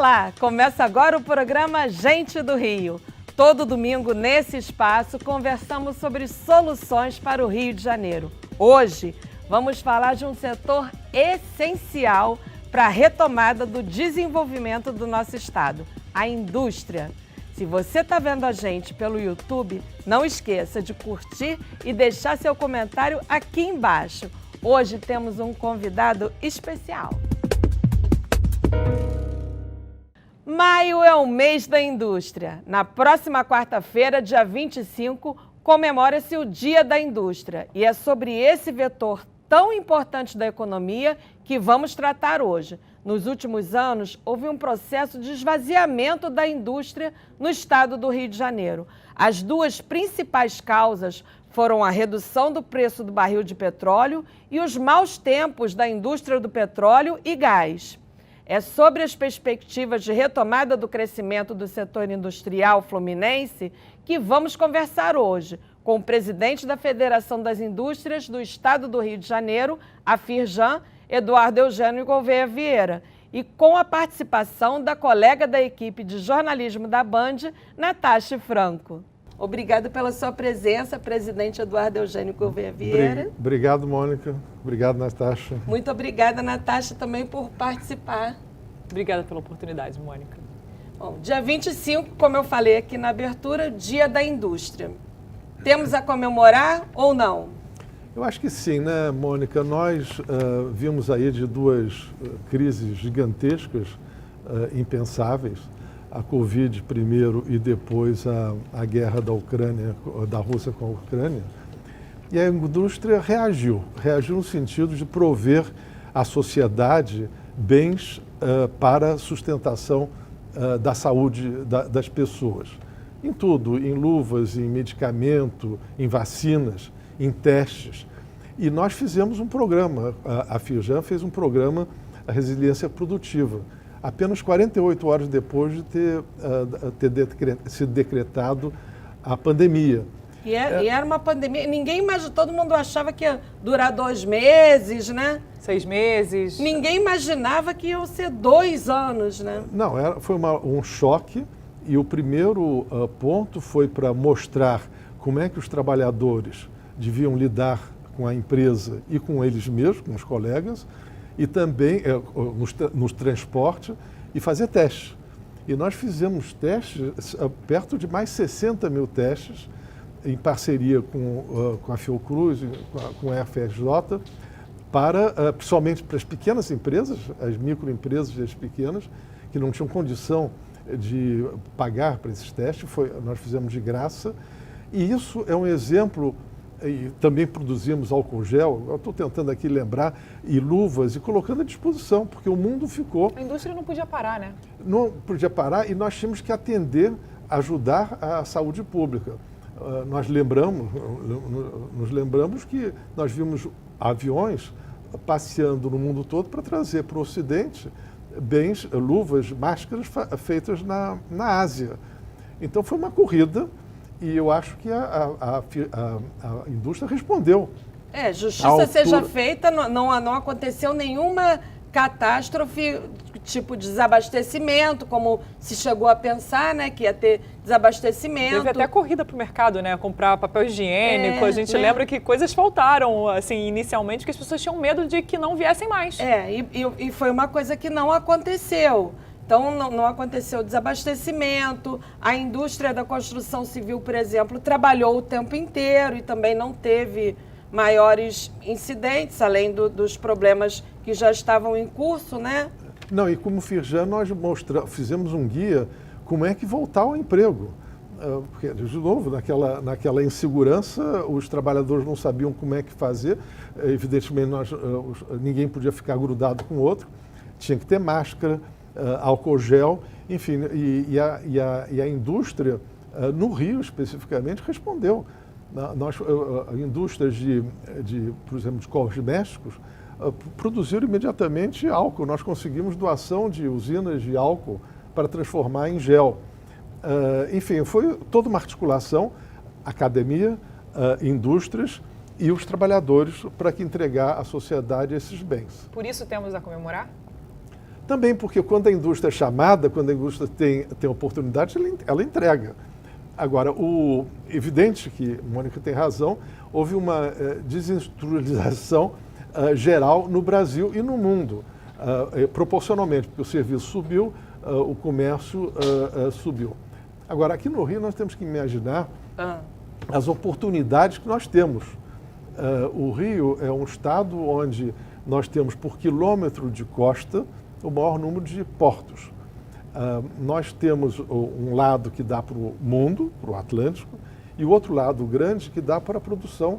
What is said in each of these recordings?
Olá! Começa agora o programa Gente do Rio. Todo domingo, nesse espaço, conversamos sobre soluções para o Rio de Janeiro. Hoje, vamos falar de um setor essencial para a retomada do desenvolvimento do nosso estado, a indústria. Se você está vendo a gente pelo YouTube, não esqueça de curtir e deixar seu comentário aqui embaixo. Hoje temos um convidado especial. Maio é o mês da indústria. Na próxima quarta-feira, dia 25, comemora-se o Dia da Indústria. E é sobre esse vetor tão importante da economia que vamos tratar hoje. Nos últimos anos, houve um processo de esvaziamento da indústria no estado do Rio de Janeiro. As duas principais causas foram a redução do preço do barril de petróleo e os maus tempos da indústria do petróleo e gás. É sobre as perspectivas de retomada do crescimento do setor industrial fluminense que vamos conversar hoje com o presidente da Federação das Indústrias do Estado do Rio de Janeiro, a Firjan, Eduardo Eugênio Gouveia Vieira, e com a participação da colega da equipe de jornalismo da Band, Natasha Franco. Obrigado pela sua presença, presidente Eduardo Eugênio Gouveia Vieira. Obrigado, Mônica. Obrigado, Natasha. Muito obrigada, Natasha, também por participar. Obrigada pela oportunidade, Mônica. Bom, dia 25, como eu falei aqui na abertura, Dia da Indústria. Temos a comemorar ou não? Eu acho que sim, né, Mônica? Nós vimos aí de duas crises gigantescas, impensáveis. A Covid primeiro e depois a guerra da Ucrânia, da Rússia com a Ucrânia. E a indústria reagiu no sentido de prover à sociedade bens para a sustentação da saúde das pessoas. Em tudo, em luvas, em medicamento, em vacinas, em testes. E nós fizemos um programa, a Firjan fez um programa, a Resiliência Produtiva, apenas 48 horas depois de ter sido decretado a pandemia. E era uma pandemia, ninguém imaginou, todo mundo achava que ia durar 2 meses, né? 6 meses. Ninguém imaginava que iam ser 2 anos, né? Não, foi um choque e o primeiro ponto foi para mostrar como é que os trabalhadores deviam lidar com a empresa e com eles mesmos, com os colegas, e também nos transportes e fazer testes. E nós fizemos testes, perto de mais 60 mil testes, em parceria com a Fiocruz, com a FRJ, principalmente para as pequenas empresas, as microempresas e as pequenas, que não tinham condição de pagar para esses testes, nós fizemos de graça. E isso é um exemplo. E também produzimos álcool gel, eu estou tentando aqui lembrar, e luvas, e colocando à disposição, porque o mundo ficou... A indústria não podia parar, né? Não podia parar e nós tínhamos que atender, ajudar a saúde pública. Nos lembramos que nós vimos aviões passeando no mundo todo para trazer para o Ocidente bens, luvas, máscaras feitas na Ásia. Então foi uma corrida. E eu acho que a indústria respondeu. Justiça seja feita, não aconteceu nenhuma catástrofe, tipo desabastecimento, como se chegou a pensar, né, que ia ter desabastecimento. Teve até corrida para o mercado, né, comprar papel higiênico. A gente lembra que coisas faltaram, assim, inicialmente, que as pessoas tinham medo de que não viessem mais. E foi uma coisa que não aconteceu. Então, não aconteceu desabastecimento, a indústria da construção civil, por exemplo, trabalhou o tempo inteiro e também não teve maiores incidentes, além dos problemas que já estavam em curso, né? Não, e como Firjan, nós fizemos um guia como é que voltar ao emprego. Porque, de novo, naquela insegurança, os trabalhadores não sabiam como é que fazer, evidentemente ninguém podia ficar grudado com o outro, tinha que ter máscara, álcool gel, enfim, e a indústria, no Rio especificamente, respondeu. Indústrias por exemplo, de cosméticos, produziram imediatamente álcool. Nós conseguimos doação de usinas de álcool para transformar em gel. Enfim, foi toda uma articulação, academia, indústrias e os trabalhadores para que entregar à sociedade esses bens. Por isso temos a comemorar? Também porque quando a indústria é chamada, quando a indústria tem oportunidade, ela entrega. Agora, evidente que a Mônica tem razão, houve uma desindustrialização geral no Brasil e no mundo, proporcionalmente, porque o serviço subiu, o comércio subiu. Agora, aqui no Rio, nós temos que imaginar as oportunidades que nós temos. O Rio é um estado onde nós temos, por quilômetro de costa, o maior número de portos. Nós temos um lado que dá para o mundo, para o Atlântico, e o outro lado grande que dá para a produção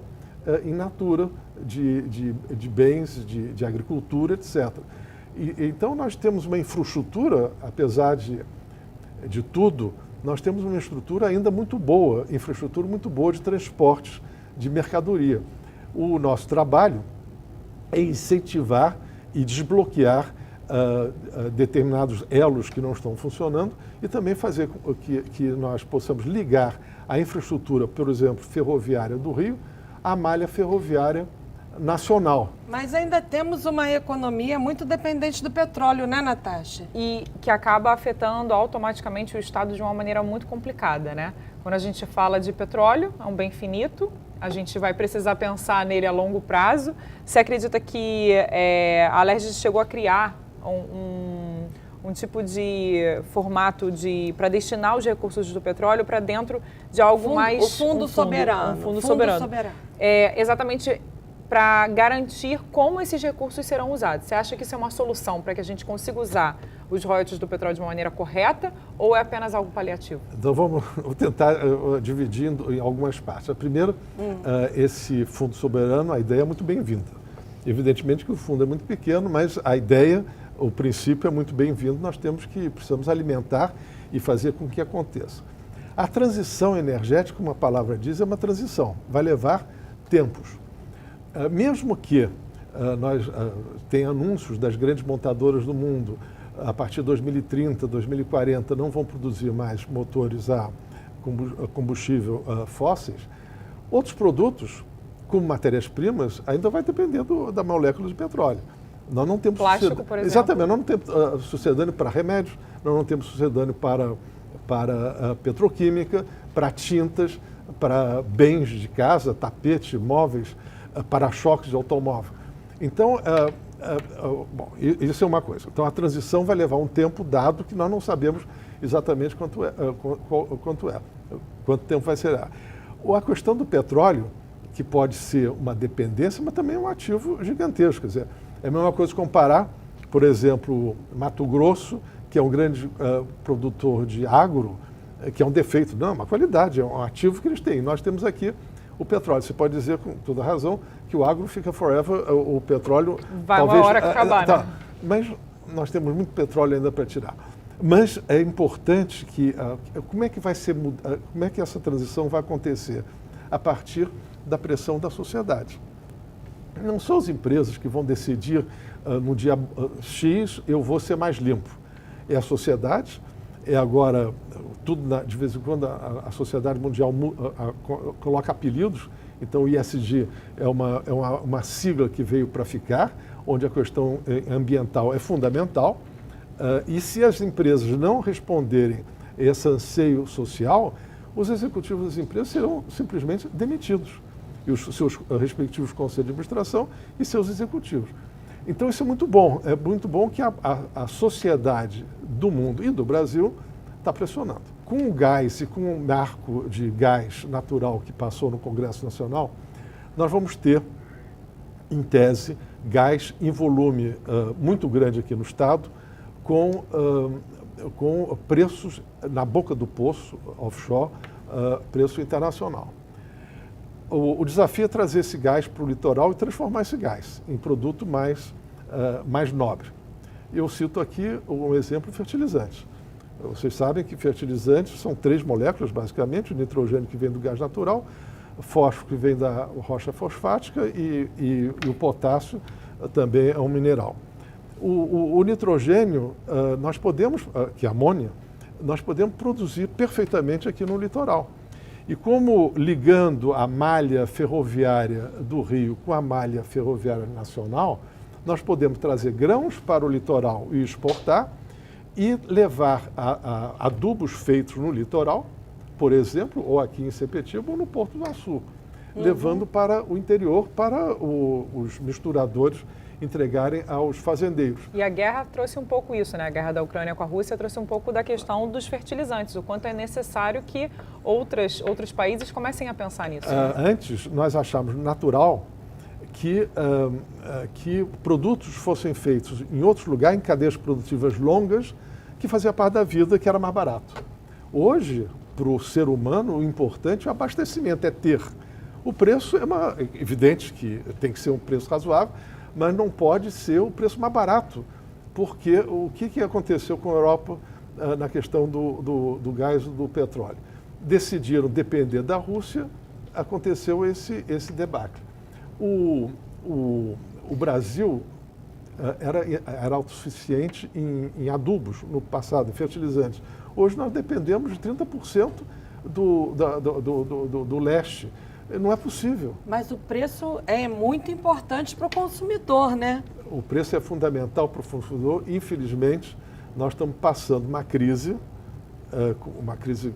in natura de bens, de agricultura, etc. Então nós temos uma infraestrutura, apesar de tudo, nós temos uma estrutura ainda muito boa, infraestrutura muito boa de transportes, de mercadoria. O nosso trabalho é incentivar e desbloquear determinados elos que não estão funcionando e também fazer com que nós possamos ligar a infraestrutura, por exemplo, ferroviária do Rio, à malha ferroviária nacional. Mas ainda temos uma economia muito dependente do petróleo, né, Natasha? E que acaba afetando automaticamente o Estado de uma maneira muito complicada, né? Quando a gente fala de petróleo, é um bem finito, a gente vai precisar pensar nele a longo prazo. Você acredita que a Alerj chegou a criar um tipo de formato para destinar os recursos do petróleo para dentro de algo mais... O fundo soberano. Um fundo soberano. Exatamente para garantir como esses recursos serão usados. Você acha que isso é uma solução para que a gente consiga usar os royalties do petróleo de uma maneira correta ou é apenas algo paliativo? Então vou tentar dividir em algumas partes. A primeira, esse fundo soberano, a ideia é muito bem-vinda. Evidentemente que o fundo é muito pequeno, mas a ideia, o princípio é muito bem-vindo. Nós precisamos alimentar e fazer com que aconteça. A transição energética, como a palavra diz, é uma transição. Vai levar tempos. Mesmo que tenha anúncios das grandes montadoras do mundo, a partir de 2030, 2040, não vão produzir mais motores a combustível fósseis, outros produtos, como matérias-primas, ainda vai depender da molécula de petróleo. Nós não temos plástico, por exemplo. Exatamente, nós não temos sucedâneo para remédios, nós não temos sucedâneo para petroquímica, para tintas, para bens de casa, tapete, móveis, para-choques de automóvel. Então, bom, isso é uma coisa. Então, a transição vai levar um tempo dado que nós não sabemos exatamente quanto tempo vai ser. A questão do petróleo, que pode ser uma dependência, mas também é um ativo gigantesco. Quer dizer, é a mesma coisa comparar, por exemplo, Mato Grosso, que é um grande produtor de agro, que é um defeito. Não, é uma qualidade, é um ativo que eles têm. Nós temos aqui o petróleo. Você pode dizer com toda razão que o agro fica forever, o petróleo... Vai talvez, uma hora que acabar, né? Mas nós temos muito petróleo ainda para tirar. Mas é importante que... como é que essa transição vai acontecer? A partir da pressão da sociedade. Não são as empresas que vão decidir no dia X eu vou ser mais limpo. É a sociedade, agora, de vez em quando a sociedade mundial coloca apelidos, então o ISD é uma sigla que veio para ficar, onde a questão ambiental é fundamental, e se as empresas não responderem a esse anseio social, os executivos das empresas serão simplesmente demitidos, e os seus respectivos conselhos de administração e seus executivos. Então isso é muito bom que a sociedade do mundo e do Brasil está pressionando. Com o gás e com o marco de gás natural que passou no Congresso Nacional, nós vamos ter, em tese, gás em volume muito grande aqui no Estado, com preços na boca do poço, offshore, preço internacional. O desafio é trazer esse gás para o litoral e transformar esse gás em produto mais nobre. Eu cito aqui um exemplo de fertilizantes. Vocês sabem que fertilizantes são 3 moléculas, basicamente, o nitrogênio que vem do gás natural, o fósforo que vem da rocha fosfática e o potássio também é um mineral. O nitrogênio, nós podemos, que é amônia, nós podemos produzir perfeitamente aqui no litoral. E como ligando a malha ferroviária do Rio com a malha ferroviária nacional, nós podemos trazer grãos para o litoral e exportar e levar adubos feitos no litoral, por exemplo, ou aqui em Sepetiba ou no Porto do Açu, levando para o interior para os misturadores entregarem aos fazendeiros. E a guerra trouxe um pouco isso, né? A guerra da Ucrânia com a Rússia trouxe um pouco da questão dos fertilizantes, o quanto é necessário que outros países comecem a pensar nisso. Antes, nós achávamos natural que produtos fossem feitos em outros lugares, em cadeias produtivas longas, que fazia parte da vida, que era mais barato. Hoje, para o ser humano, o importante é o abastecimento, é ter. O preço é evidente que tem que ser um preço razoável, mas não pode ser o preço mais barato, porque o que aconteceu com a Europa na questão do gás e do petróleo? Decidiram depender da Rússia, aconteceu esse debate. O Brasil era autossuficiente em adubos no passado, em fertilizantes. Hoje nós dependemos de 30% do leste. Não é possível. Mas o preço é muito importante para o consumidor, né? O preço é fundamental para o consumidor. Infelizmente, nós estamos passando uma crise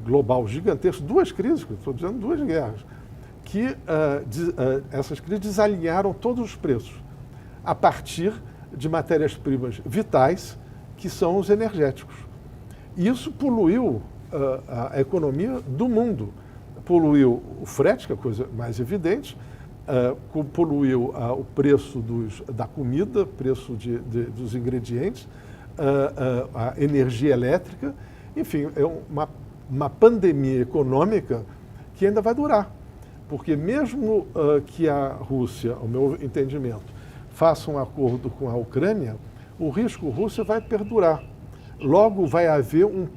global gigantesca, duas crises, estou dizendo duas guerras, que essas crises desalinharam todos os preços a partir de matérias-primas vitais, que são os energéticos. E isso poluiu a economia do mundo. Poluiu o frete, que é a coisa mais evidente, poluiu o preço da comida, preço dos ingredientes, a energia elétrica. Enfim, é uma pandemia econômica que ainda vai durar. Porque mesmo que a Rússia, ao meu entendimento, faça um acordo com a Ucrânia, o risco Rússia vai perdurar. Logo vai haver um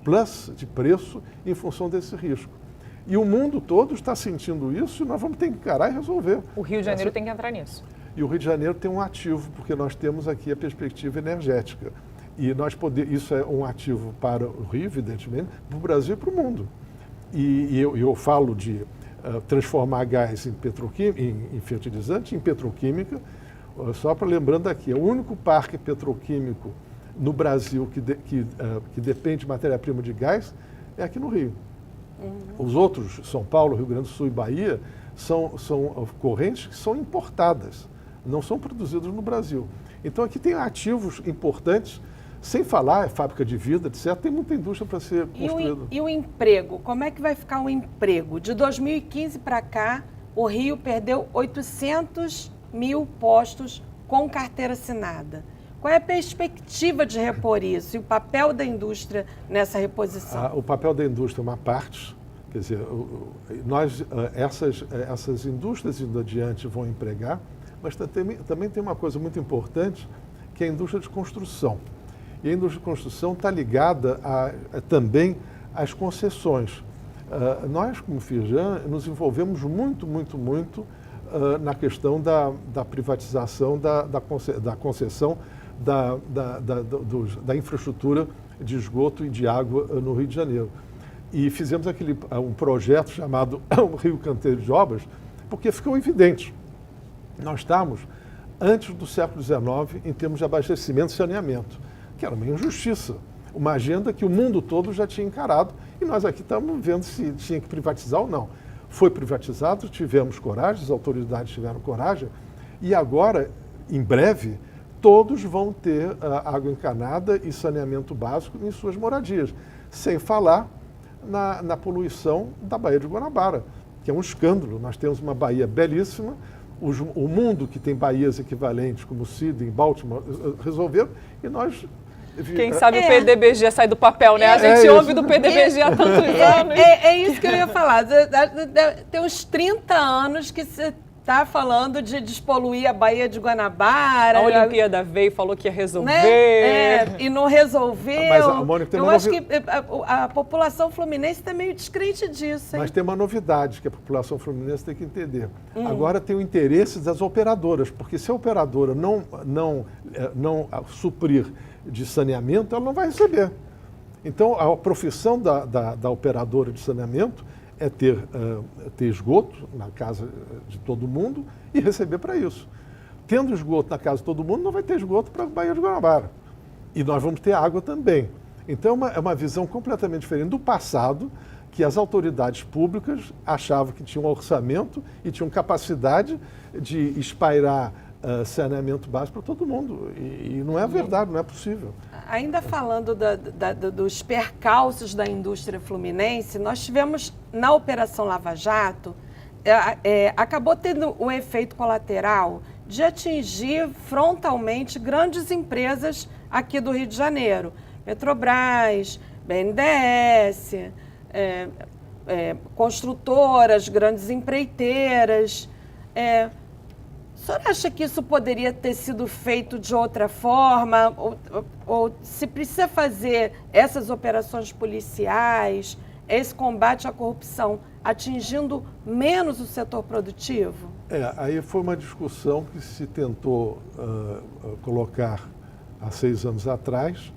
plus de preço em função desse risco. E o mundo todo está sentindo isso e nós vamos ter que encarar e resolver. O Rio de Janeiro tem que entrar nisso. E o Rio de Janeiro tem um ativo, porque nós temos aqui a perspectiva energética. E isso é um ativo para o Rio, evidentemente, para o Brasil e para o mundo. E eu falo de transformar gás em fertilizante, em petroquímica. Só para lembrando aqui, é o único parque petroquímico no Brasil que depende de matéria-prima de gás é aqui no Rio. Os outros, São Paulo, Rio Grande do Sul e Bahia, são correntes que são importadas, não são produzidas no Brasil. Então aqui tem ativos importantes, sem falar, é fábrica de vida, etc. Tem muita indústria para ser construída. E o emprego? Como é que vai ficar o emprego? De 2015 para cá, o Rio perdeu 800 mil postos com carteira assinada. Qual é a perspectiva de repor isso e o papel da indústria nessa reposição? O papel da indústria é uma parte, quer dizer, essas indústrias indo adiante vão empregar, mas também tem uma coisa muito importante, que é a indústria de construção. E a indústria de construção está ligada também às concessões. Nós, como Firjan, nos envolvemos muito na questão da privatização da concessão da infraestrutura de esgoto e de água no Rio de Janeiro. E fizemos um projeto chamado Rio Canteiro de Obras, porque ficou evidente. Nós estamos antes do século XIX em termos de abastecimento e saneamento, que era uma injustiça, uma agenda que o mundo todo já tinha encarado, e nós aqui estamos vendo se tinha que privatizar ou não. Foi privatizado, tivemos coragem, as autoridades tiveram coragem, e agora, em breve, todos vão ter água encanada e saneamento básico em suas moradias, sem falar na poluição da Baía de Guanabara, que é um escândalo. Nós temos uma baía belíssima, o mundo que tem baías equivalentes como Sydney, Baltimore, resolveram, e nós... Quem sabe o PDBG sai do papel, né? A gente ouve do PDBG há tantos anos. É isso que eu ia falar. Tem uns 30 anos que você está falando de despoluir a Baía de Guanabara. A Olimpíada veio e falou que ia resolver. Né? E não resolveu. Mas, Mônica, eu acho que a população fluminense está meio descrente disso. Hein? Mas tem uma novidade que a população fluminense tem que entender. Agora tem o interesse das operadoras, porque se a operadora não suprir de saneamento, ela não vai receber. Então, a profissão da operadora de saneamento é ter esgoto na casa de todo mundo e receber para isso. tendo esgoto na casa de todo mundo, não vai ter esgoto para a Baía de Guanabara. E nós vamos ter água também. Então é uma visão completamente diferente do passado, que as autoridades públicas achavam que tinham orçamento e tinham capacidade de espairar saneamento básico para todo mundo. E não é verdade, não é possível. Ainda falando dos percalços da indústria fluminense, nós tivemos na Operação Lava Jato, acabou tendo um efeito colateral de atingir frontalmente grandes empresas aqui do Rio de Janeiro. Petrobras, BNDES, construtoras, grandes empreiteiras. O senhor acha que isso poderia ter sido feito de outra forma? Ou se precisa fazer essas operações policiais, esse combate à corrupção, atingindo menos o setor produtivo? Aí foi uma discussão que se tentou colocar há 6 anos atrás,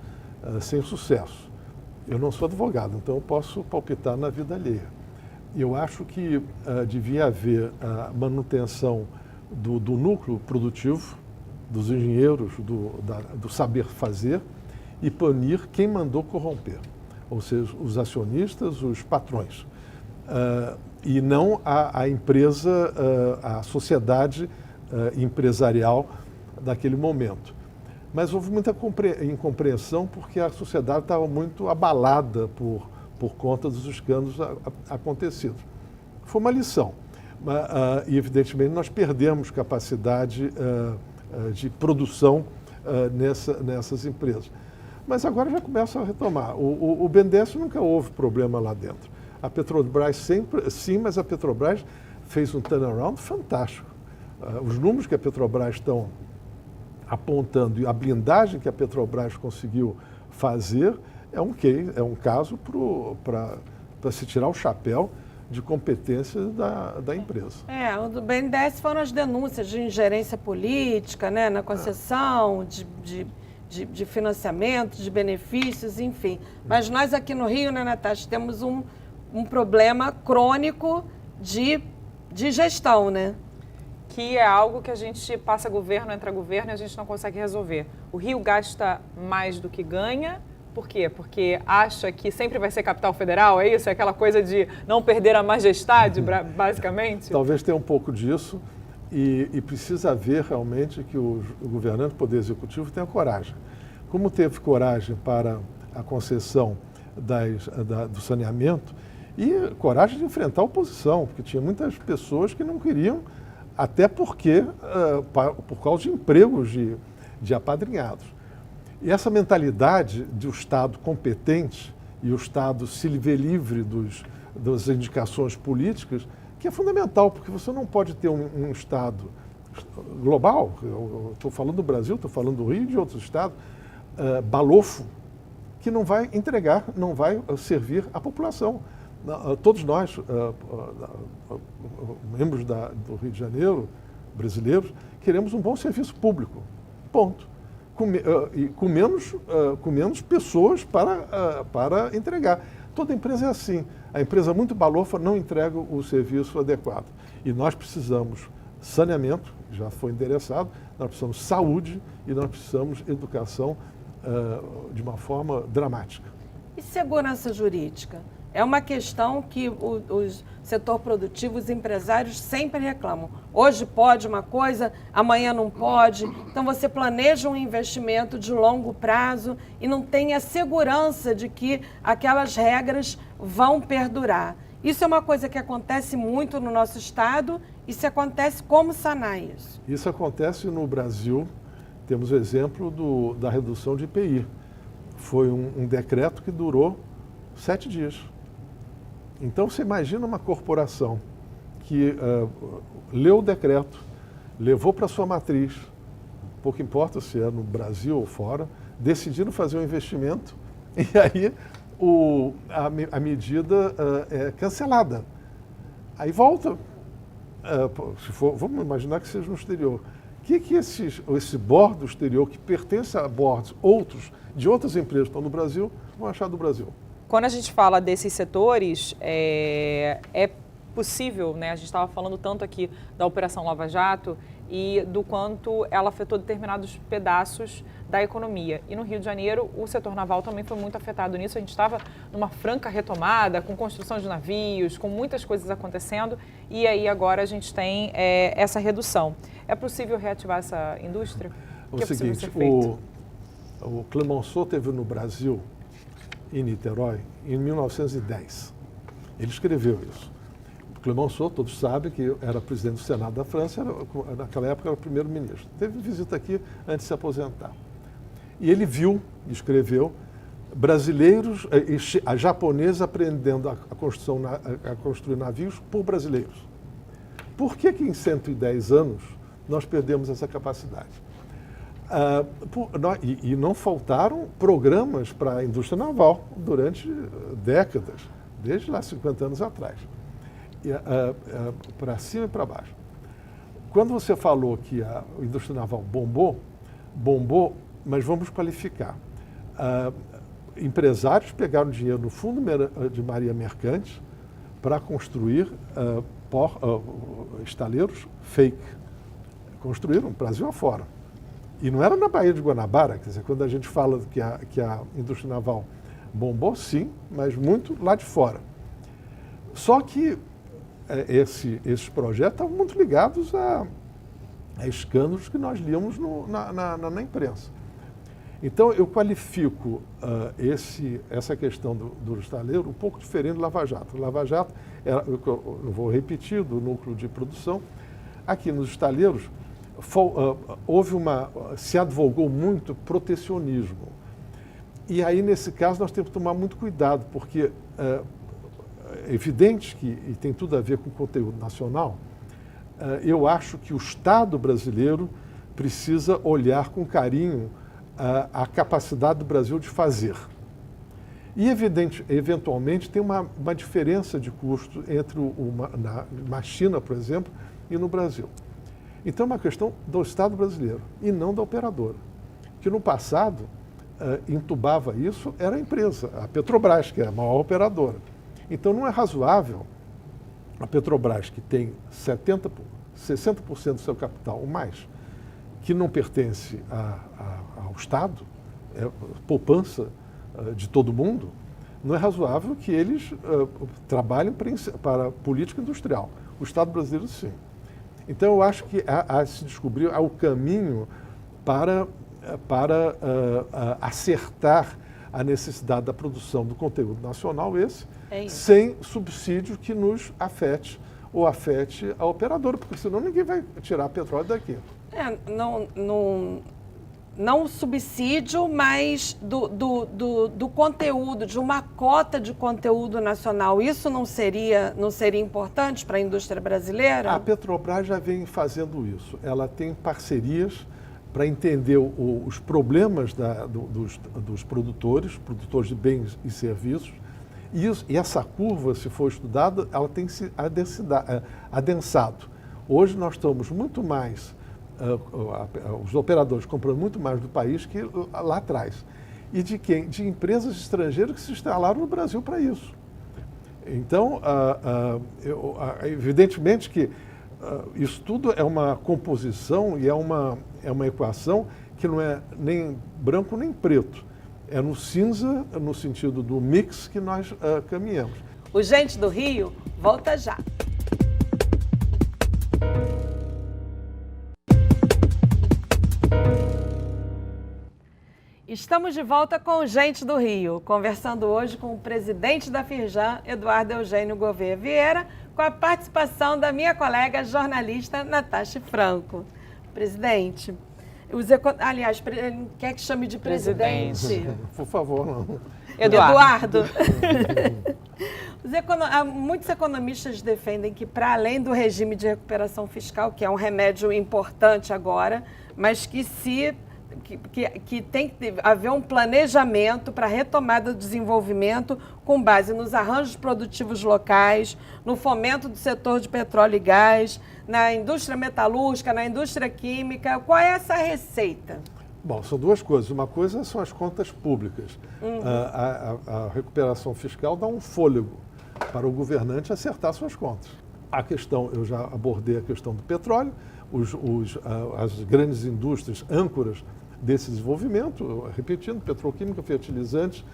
sem sucesso. Eu não sou advogado, então eu posso palpitar na vida alheia. Eu acho que devia haver a manutenção do núcleo produtivo, dos engenheiros, do saber fazer, e punir quem mandou corromper, ou seja, os acionistas, os patrões, e não a empresa, a sociedade empresarial daquele momento. Mas houve muita incompreensão porque a sociedade estava muito abalada por conta dos escândalos acontecidos. Foi uma lição. E, evidentemente, nós perdemos capacidade de produção nessas empresas. Mas agora já começa a retomar. O BNDES nunca houve problema lá dentro. A Petrobras sempre, sim, mas a Petrobras fez um turnaround fantástico. Os números que a Petrobras estão apontando e a blindagem que a Petrobras conseguiu fazer é um caso para se tirar o chapéu de competência da empresa. O do BNDES foram as denúncias de ingerência política, né, na concessão, de financiamento, de benefícios, enfim. Mas nós aqui no Rio, né, Natasha, temos um problema crônico de gestão, né? Que é algo que a gente passa governo, entra governo e a gente não consegue resolver. O Rio gasta mais do que ganha. Por quê? Porque acha que sempre vai ser capital federal, é isso? É aquela coisa de não perder a majestade, basicamente? Talvez tenha um pouco disso e precisa haver realmente que o governante, o Poder Executivo, tenha coragem. Como teve coragem para a concessão do saneamento e coragem de enfrentar a oposição, porque tinha muitas pessoas que não queriam, até porque, por causa de empregos de apadrinhados. E essa mentalidade do Estado competente e o Estado se ver livre das indicações políticas, que é fundamental, porque você não pode ter um Estado global, eu estou falando do Brasil, estou falando do Rio e de outros estados, balofo, que não vai entregar, não vai servir à população. Todos nós, membros do Rio de Janeiro, brasileiros, queremos um bom serviço público, ponto. Com menos pessoas para entregar. Toda empresa é assim. A empresa muito balofa não entrega o serviço adequado. E nós precisamos saneamento, já foi endereçado, nós precisamos saúde e nós precisamos educação de uma forma dramática. E segurança jurídica? É uma questão que o setor produtivo, os empresários sempre reclamam. Hoje pode uma coisa, amanhã não pode. Então você planeja um investimento de longo prazo e não tem a segurança de que aquelas regras vão perdurar. Isso é uma coisa que acontece muito no nosso estado e se acontece, como sanar isso? Isso acontece no Brasil. Temos o exemplo da redução de IPI. Foi um decreto que durou 7 dias. Então, você imagina uma corporação que leu o decreto, levou para sua matriz, pouco importa se é no Brasil ou fora, decidiram fazer um investimento e aí a medida é cancelada. Aí volta. Vamos imaginar que seja no exterior. O que esse board do exterior, que pertence a boards de outras empresas que estão no Brasil, vão achar do Brasil? Quando a gente fala desses setores, é possível, né? A gente estava falando tanto aqui da Operação Lava Jato e do quanto ela afetou determinados pedaços da economia. E no Rio de Janeiro, o setor naval também foi muito afetado nisso. A gente estava numa franca retomada, com construção de navios, com muitas coisas acontecendo, e aí agora a gente tem essa redução. É possível reativar essa indústria? O que é seguinte, ser feito? O Clemenceau teve no Brasil, em Niterói, em 1910. Ele escreveu isso. O Clemenceau, todos sabem que era presidente do Senado da França, naquela época era o primeiro-ministro. Teve visita aqui antes de se aposentar. E ele viu, escreveu, brasileiros, japoneses aprendendo a construir navios por brasileiros. Por que em 110 anos nós perdemos essa capacidade? E não faltaram programas para a indústria naval durante décadas, desde lá 50 anos atrás, para cima e para baixo. Quando você falou que a indústria naval bombou, mas vamos qualificar. Empresários pegaram dinheiro no Fundo de Marinha Mercante para construir estaleiros fake. Construíram Brasil afora. E não era na Baía de Guanabara, quer dizer, quando a gente fala que a indústria naval bombou, sim, mas muito lá de fora. Só que esses projetos estavam muito ligados a escândalos que nós líamos na imprensa. Então, eu qualifico essa questão do estaleiro um pouco diferente do Lava Jato. O Lava Jato, eu vou repetir, do núcleo de produção. Aqui nos estaleiros, se advogou muito protecionismo. E aí, nesse caso, nós temos que tomar muito cuidado, porque é evidente que, e tem tudo a ver com o conteúdo nacional, eu acho que o Estado brasileiro precisa olhar com carinho a capacidade do Brasil de fazer. E, eventualmente, tem uma diferença de custo entre na China, por exemplo, e no Brasil. Então, é uma questão do Estado brasileiro e não da operadora. Que no passado, entubava isso, era a empresa, a Petrobras, que é a maior operadora. Então, não é razoável a Petrobras, que tem 60% do seu capital ou mais, que não pertence ao Estado, poupança de todo mundo, não é razoável que eles trabalhem para a política industrial. O Estado brasileiro, sim. Então, eu acho que se descobriu o caminho para acertar a necessidade da produção do conteúdo nacional, sem subsídio que nos afete ou afete a operadora, porque senão ninguém vai tirar petróleo daqui. Não o subsídio, mas do conteúdo, de uma cota de conteúdo nacional. Isso não seria importante para a indústria brasileira? A Petrobras já vem fazendo isso. Ela tem parcerias para entender os problemas dos produtores de bens e serviços. E essa curva, se for estudada, ela tem se adensado. Hoje nós estamos muito mais... os operadores comprando muito mais do país que lá atrás. E de quem? De empresas estrangeiras que se instalaram no Brasil para isso. Então, evidentemente que isso tudo é uma composição e é uma equação que não é nem branco nem preto. É no cinza, no sentido do mix, que nós caminhamos. O Gente do Rio volta já. Estamos de volta com o Gente do Rio, conversando hoje com o presidente da Firjan, Eduardo Eugênio Gouveia Vieira, com a participação da minha colega jornalista Natasha Franco. Presidente, aliás, ele quer que chame de presidente? Por favor, não. Eduardo. Muitos economistas defendem que, para além do regime de recuperação fiscal, que é um remédio importante agora, mas que tem que haver um planejamento para a retomada do desenvolvimento com base nos arranjos produtivos locais, no fomento do setor de petróleo e gás, na indústria metalúrgica, na indústria química. Qual é essa receita? Bom, são duas coisas. Uma coisa são as contas públicas. A recuperação fiscal dá um fôlego para o governante acertar suas contas. A questão, eu já abordei a questão do petróleo, as grandes indústrias âncoras desse desenvolvimento, repetindo, petroquímica, fertilizantes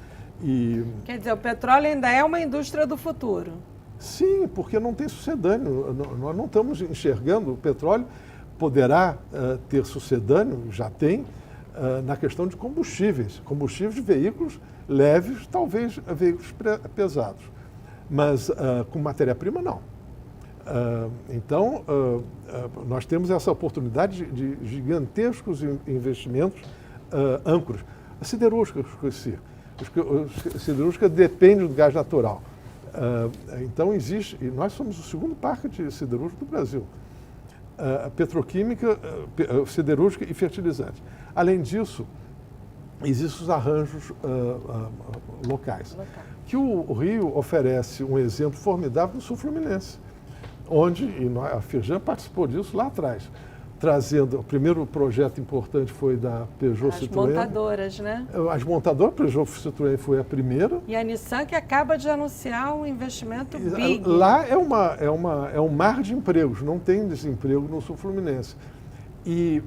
e... Quer dizer, o petróleo ainda é uma indústria do futuro. Sim, porque não tem sucedâneo. Nós não estamos enxergando, o petróleo poderá ter sucedâneo, já tem, na questão de combustíveis de veículos leves, talvez veículos pesados, mas com matéria-prima não. Então, nós temos essa oportunidade de gigantescos investimentos âncoras. A siderúrgica, a siderúrgica depende do gás natural. Então, existe, e nós somos o segundo parque de siderúrgica do Brasil. Petroquímica, siderúrgica e fertilizante. Além disso, existem os arranjos locais. Que o Rio oferece um exemplo formidável no sul fluminense, onde a Firjan participou disso lá atrás, trazendo, o primeiro projeto importante foi da Peugeot Citroën. As montadoras, né? As montadoras, a Peugeot Citroën foi a primeira. E a Nissan que acaba de anunciar um investimento big. Lá é um mar de empregos, não tem desemprego no sul fluminense. E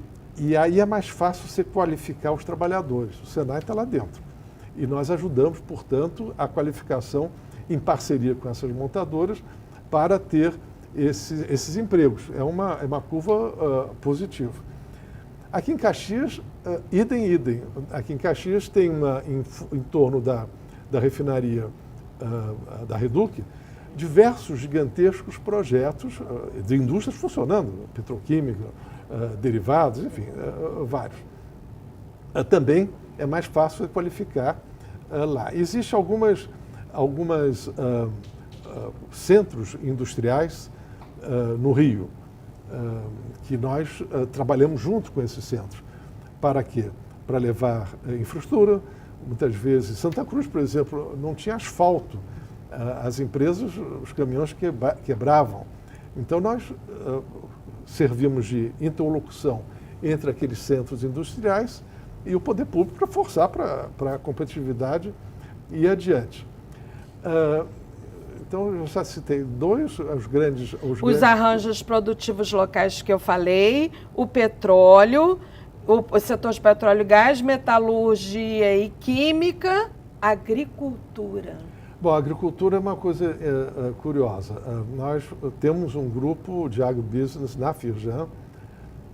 aí é mais fácil você qualificar os trabalhadores. O Senai está lá dentro. E nós ajudamos, portanto, a qualificação em parceria com essas montadoras para ter esses empregos. É uma curva positiva. Aqui em Caxias, idem. Aqui em Caxias tem em torno da refinaria da Reduc, diversos gigantescos projetos de indústrias funcionando, petroquímica, derivados, enfim, vários. Também é mais fácil de qualificar lá. Existem algumas centros industriais no Rio, que nós trabalhamos junto com esses centros. Para quê? Para levar infraestrutura. Muitas vezes, Santa Cruz, por exemplo, não tinha asfalto. As empresas, os caminhões quebravam. Então, nós servimos de interlocução entre aqueles centros industriais e o poder público para forçar para a competitividade e ir adiante. Então, eu já citei os grandes... Os arranjos produtivos locais que eu falei, o petróleo, o setor de petróleo e gás, metalurgia e química, agricultura. Bom, a agricultura é uma coisa curiosa. Nós temos um grupo de agrobusiness na Firjan,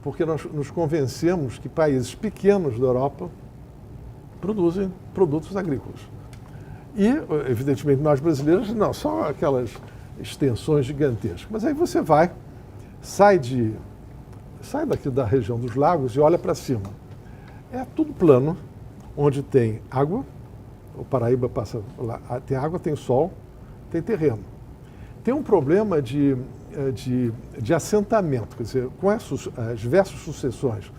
porque nós nos convencemos que países pequenos da Europa produzem produtos agrícolas. E, evidentemente, nós brasileiros, não, só aquelas extensões gigantescas. Mas aí você sai daqui da região dos lagos e olha para cima. É tudo plano, onde tem água, o Paraíba passa lá, tem água, tem sol, tem terreno. Tem um problema de assentamento, quer dizer, com as diversas sucessões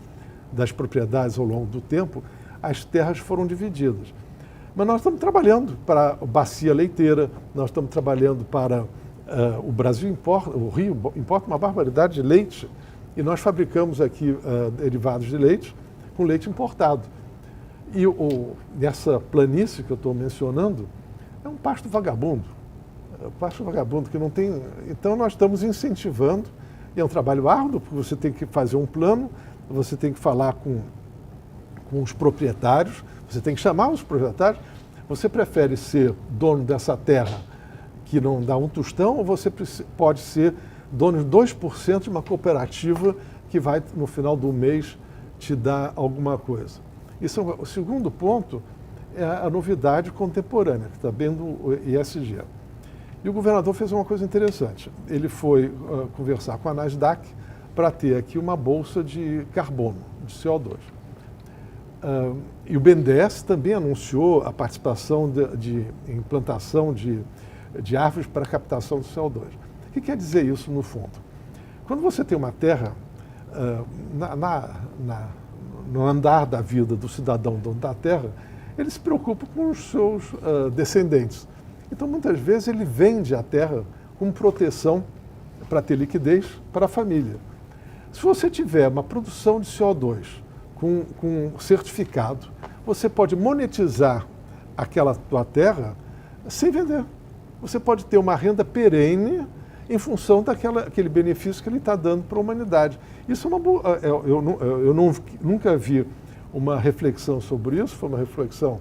das propriedades ao longo do tempo, as terras foram divididas. Mas nós estamos trabalhando para a bacia leiteira, nós estamos trabalhando para o Brasil importa, o Rio importa uma barbaridade de leite, e nós fabricamos aqui derivados de leite com leite importado. E nessa planície que eu estou mencionando, é um pasto vagabundo. Que não tem... Então nós estamos incentivando, e é um trabalho árduo, porque você tem que fazer um plano, você tem que falar com os proprietários, você tem que chamar os proprietários. Você prefere ser dono dessa terra que não dá um tostão, ou você pode ser dono de 2% de uma cooperativa que vai, no final do mês, te dar alguma coisa. O segundo ponto é a novidade contemporânea, que está bem do ESG. E o governador fez uma coisa interessante. Ele foi conversar com a Nasdaq para ter aqui uma bolsa de carbono, de CO2. E o BNDES também anunciou a participação de implantação de árvores para captação de CO2. O que quer dizer isso, no fundo? Quando você tem uma terra, no andar da vida do cidadão dono da terra, ele se preocupa com os seus descendentes. Então, muitas vezes, ele vende a terra como proteção para ter liquidez para a família. Se você tiver uma produção de CO2 com certificado, você pode monetizar aquela tua terra sem vender. Você pode ter uma renda perene em função daquele benefício que ele está dando para a humanidade. Isso é uma boa. Nunca vi uma reflexão sobre isso, foi uma reflexão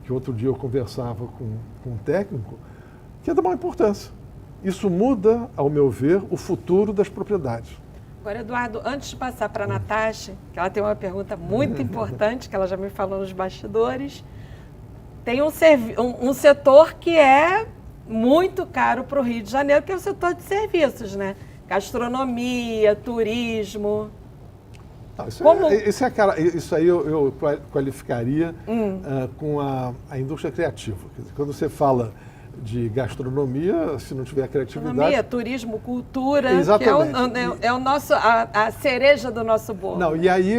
que outro dia eu conversava com um técnico, que é da maior importância. Isso muda, ao meu ver, o futuro das propriedades. Agora, Eduardo, antes de passar para a Natasha, que ela tem uma pergunta muito importante, que ela já me falou nos bastidores, tem um setor que é muito caro para o Rio de Janeiro, que é o setor de serviços, né? Gastronomia, turismo. Isso aí eu qualificaria com a indústria criativa. Quer dizer, quando você fala de gastronomia, se não tiver criatividade... Gastronomia, turismo, cultura, exatamente. Que é a cereja do nosso bolo. Não, e aí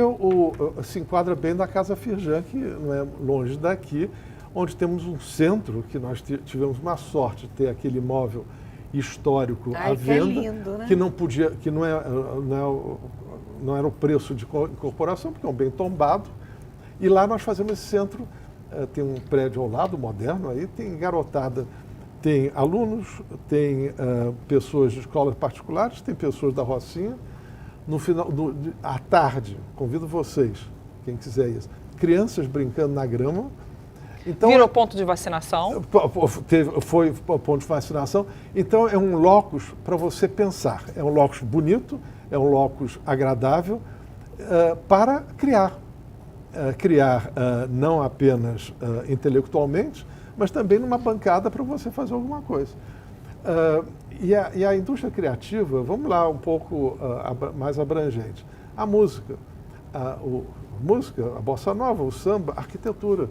se enquadra bem na Casa Firjan, que não é longe daqui, onde temos um centro, que nós tivemos uma sorte de ter aquele imóvel histórico à venda, que é lindo, né? Que não podia, que não era o preço de incorporação, porque é um bem tombado. E lá nós fazemos esse centro, tem um prédio ao lado, moderno, aí tem garotada, tem alunos, tem pessoas de escolas particulares, tem pessoas da Rocinha. No final, à tarde, convido vocês, quem quiser isso, crianças brincando na grama. Então, virou ponto de vacinação? Foi ponto de vacinação. Então, é um locus para você pensar. É um locus bonito, é um locus agradável para criar. Criar não apenas intelectualmente, mas também numa bancada para você fazer alguma coisa. E a indústria criativa, vamos lá um pouco mais abrangente. A música, a bossa nova, o samba, a arquitetura.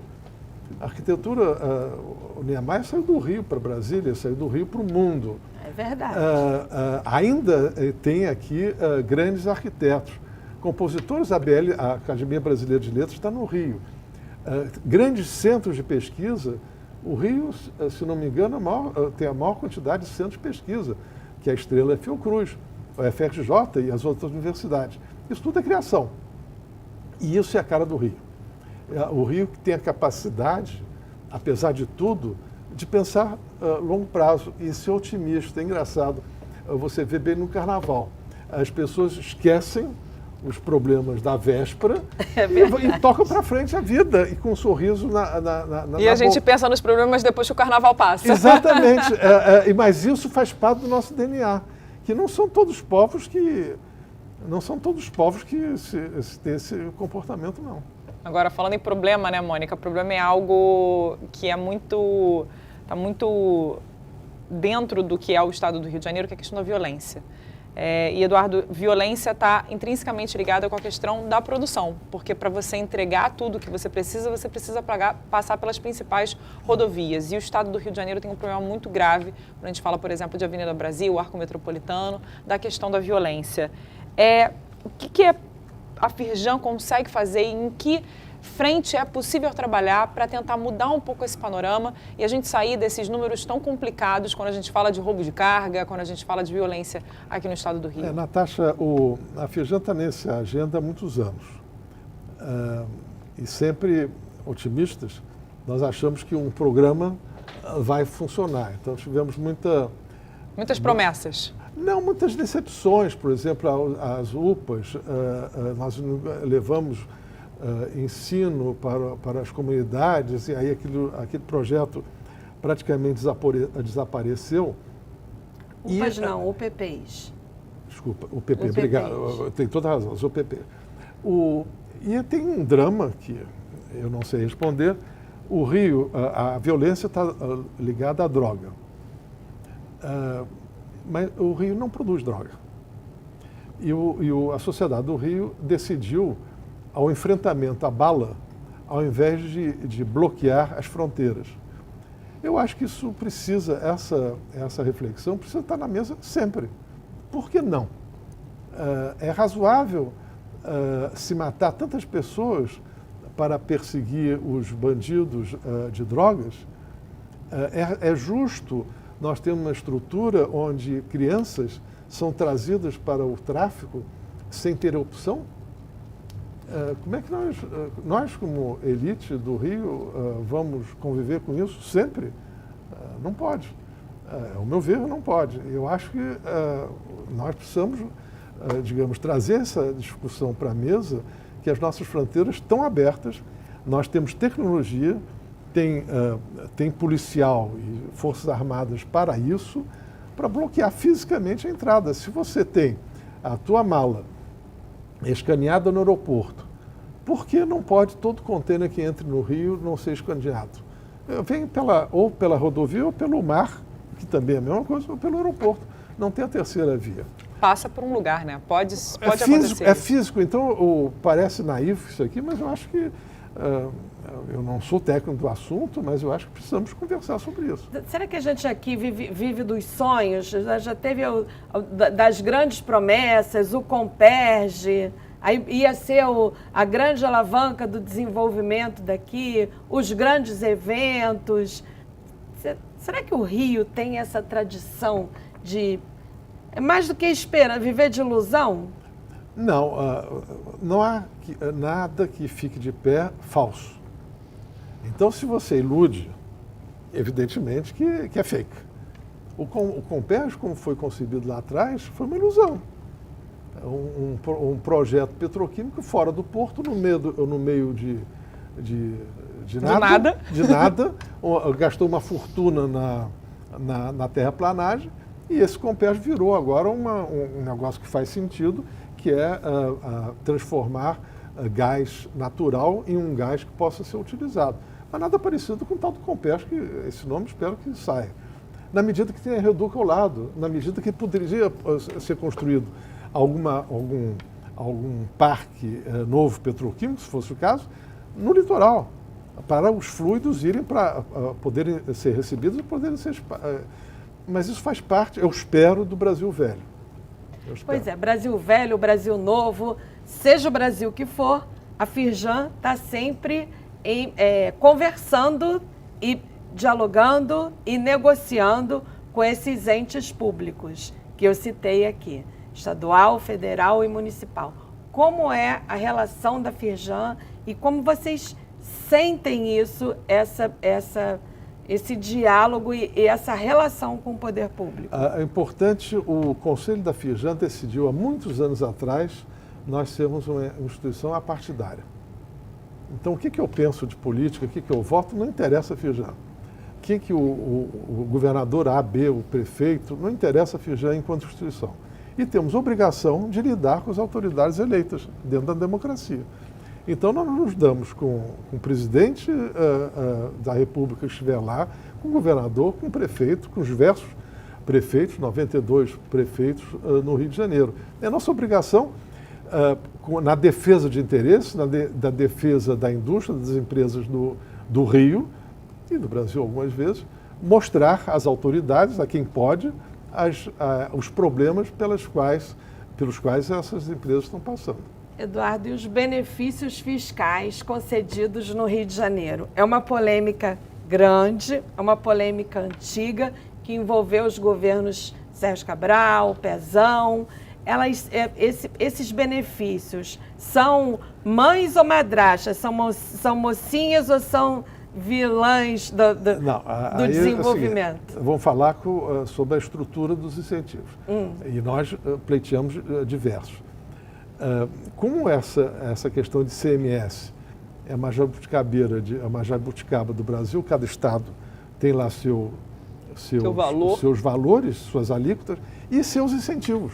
A arquitetura, o Niemeyer saiu do Rio para Brasília, saiu do Rio para o mundo. É verdade. Ainda tem aqui grandes arquitetos. Compositores, a Academia Brasileira de Letras está no Rio. Grandes centros de pesquisa, o Rio, se não me engano, tem a maior quantidade de centros de pesquisa, que é a Estrela Fiocruz, a FRJ e as outras universidades. Isso tudo é criação. E isso é a cara do Rio. O Rio que tem a capacidade, apesar de tudo, de pensar longo prazo e ser otimista. É engraçado, você vê bem no Carnaval. As pessoas esquecem os problemas da véspera e tocam para frente a vida, e com um sorriso na E a gente pensa nos problemas depois que o Carnaval passa. Exatamente. Mas isso faz parte do nosso DNA, que não são todos povos que têm esse comportamento, não. Agora, falando em problema, né, Mônica? O problema é algo que está muito dentro do que é o estado do Rio de Janeiro, que é a questão da violência. E, Eduardo, violência está intrinsecamente ligada com a questão da produção, porque para você entregar tudo que você precisa passar pelas principais rodovias. E o estado do Rio de Janeiro tem um problema muito grave, quando a gente fala, por exemplo, de Avenida Brasil, Arco Metropolitano, da questão da violência. O que a Firjan consegue fazer e em que frente é possível trabalhar para tentar mudar um pouco esse panorama e a gente sair desses números tão complicados quando a gente fala de roubo de carga, quando a gente fala de violência aqui no estado do Rio? Natasha, a Firjan está nessa agenda há muitos anos. E sempre otimistas, nós achamos que um programa vai funcionar. Então tivemos muitas promessas. Não, muitas decepções. Por exemplo, as UPAs, nós levamos ensino para as comunidades, e aí aquele projeto praticamente desapareceu. UPAs não, UPPs. Desculpa, UPP, obrigado, tem toda a razão, os UPP. E tem um drama que eu não sei responder. O Rio, a violência está ligada à droga. Mas o Rio não produz droga. E a sociedade do Rio decidiu, ao enfrentamento à bala, ao invés de bloquear as fronteiras. Eu acho que isso precisa, essa reflexão precisa estar na mesa sempre. Por que não? É razoável se matar tantas pessoas para perseguir os bandidos de drogas? É justo nós termos uma estrutura onde crianças são trazidas para o tráfico sem ter opção? Como é que nós como elite do Rio, vamos conviver com isso sempre? Não pode. Ao meu ver, não pode. Eu acho que nós precisamos, digamos, trazer essa discussão para a mesa, que as nossas fronteiras estão abertas, nós temos tecnologia, tem policial e forças armadas para isso, para bloquear fisicamente a entrada. Se você tem a tua mala escaneada no aeroporto, por que não pode todo container que entre no Rio não ser escaneado? Vem ou pela rodovia ou pelo mar, que também é a mesma coisa, ou pelo aeroporto. Não tem a terceira via. Passa por um lugar, né? Pode Físico, acontecer. É físico. Então, parece naif isso aqui, mas eu acho que... eu não sou técnico do assunto, mas eu acho que precisamos conversar sobre isso. Será que a gente aqui vive dos sonhos? Já teve das grandes promessas, o Comperj, aí ia ser a grande alavanca do desenvolvimento daqui, os grandes eventos. Será que o Rio tem essa tradição de... É mais do que esperar, viver de ilusão? Não, não há nada que fique de pé falso. Então, se você ilude, evidentemente que é fake. O Comperj, como foi concebido lá atrás, foi uma ilusão. Um projeto petroquímico fora do porto, no meio de nada. Gastou uma fortuna na terraplanagem, e esse Comperj virou agora um negócio que faz sentido, que é transformar gás natural em um gás que possa ser utilizado. Mas nada parecido com o tal do Comperj, que esse nome espero que saia. Na medida que tenha reduto ao lado, na medida que poderia ser construído algum parque novo petroquímico, se fosse o caso, no litoral, para os fluidos irem para poderem ser recebidos e poderem ser... Mas isso faz parte, eu espero, do Brasil velho. Pois é, Brasil velho, Brasil novo, seja o Brasil que for, a Firjan está sempre conversando e dialogando e negociando com esses entes públicos que eu citei aqui, estadual, federal e municipal. Como é a relação da Firjan e como vocês sentem isso, esse diálogo e essa relação com o poder público? É importante, o Conselho da Firjan decidiu há muitos anos atrás nós sermos uma instituição apartidária. Então, o que eu penso de política, o que eu voto, não interessa a Firjan. O que o governador A, B, o prefeito, não interessa a Firjan enquanto instituição. E temos obrigação de lidar com as autoridades eleitas dentro da democracia. Então, nós nos damos com o presidente da República que estiver lá, com o governador, com o prefeito, com os diversos prefeitos, 92 prefeitos no Rio de Janeiro. É nossa obrigação, na defesa de interesses, da defesa da indústria, das empresas do Rio e do Brasil algumas vezes, mostrar às autoridades, a quem pode, os problemas pelos quais essas empresas estão passando. Eduardo, e os benefícios fiscais concedidos no Rio de Janeiro? É uma polêmica grande, é uma polêmica antiga, que envolveu os governos Sérgio Cabral, Pezão. Esses benefícios são mães ou madrastas? São mocinhas ou são vilãs do desenvolvimento? É o seguinte, vamos falar sobre a estrutura dos incentivos. E nós pleiteamos diversos. Como essa questão de CMS é a maior jabuticaba do Brasil, cada estado tem lá seus valores, suas alíquotas e seus incentivos.